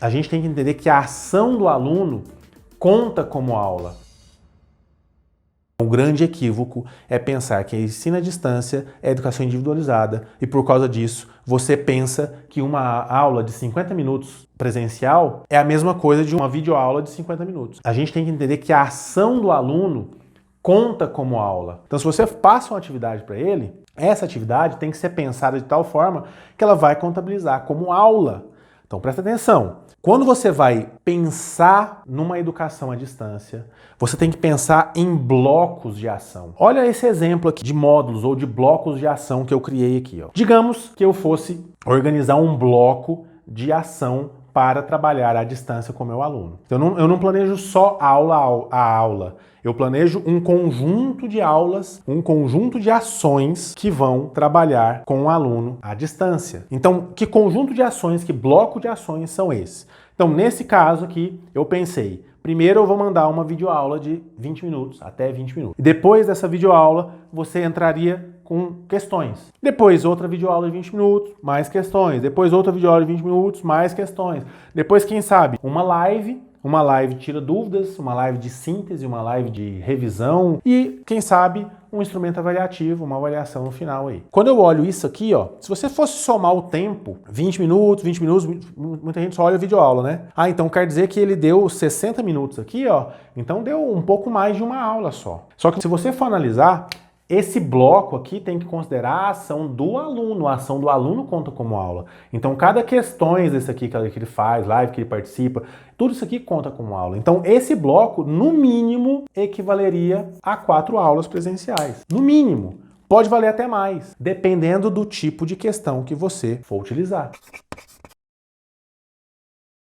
A gente tem que entender que a ação do aluno conta como aula. Um grande equívoco é pensar que a ensino à distância é educação individualizada e por causa disso você pensa que uma aula de 50 minutos presencial é a mesma coisa de uma videoaula de 50 minutos. A gente tem que entender que a ação do aluno conta como aula. Então se você passa uma atividade para ele, essa atividade tem que ser pensada de tal forma que ela vai contabilizar como aula. Então presta atenção. Quando você vai pensar numa educação à distância, você tem que pensar em blocos de ação. Olha esse exemplo aqui de módulos ou de blocos de ação que eu criei aqui. Ó. Digamos que eu fosse organizar um bloco de ação para trabalhar à distância com o meu aluno. Então, eu não planejo só aula a aula. Eu planejo um conjunto de aulas, um conjunto de ações que vão trabalhar com o aluno à distância. Então, que conjunto de ações, que bloco de ações são esses? Então, nesse caso aqui, eu pensei, primeiro eu vou mandar uma videoaula de 20 minutos, até 20 minutos. E depois dessa videoaula, você entraria com questões. Depois outra videoaula de 20 minutos, mais questões. Depois outra videoaula de 20 minutos, mais questões. Depois, quem sabe, uma live tira dúvidas, uma live de síntese, uma live de revisão e, quem sabe, um instrumento avaliativo, uma avaliação no final aí. Quando eu olho isso aqui, ó, se você fosse somar o tempo, 20 minutos, muita gente só olha a videoaula, né? Ah, então quer dizer que ele deu 60 minutos aqui, ó, então deu um pouco mais de uma aula só. Só que se você for analisar, esse bloco aqui tem que considerar a ação do aluno, a ação do aluno conta como aula. Então, cada questões desse aqui que ele faz, live que ele participa, tudo isso aqui conta como aula. Então, esse bloco, no mínimo, equivaleria a 4 aulas presenciais. No mínimo. Pode valer até mais, dependendo do tipo de questão que você for utilizar.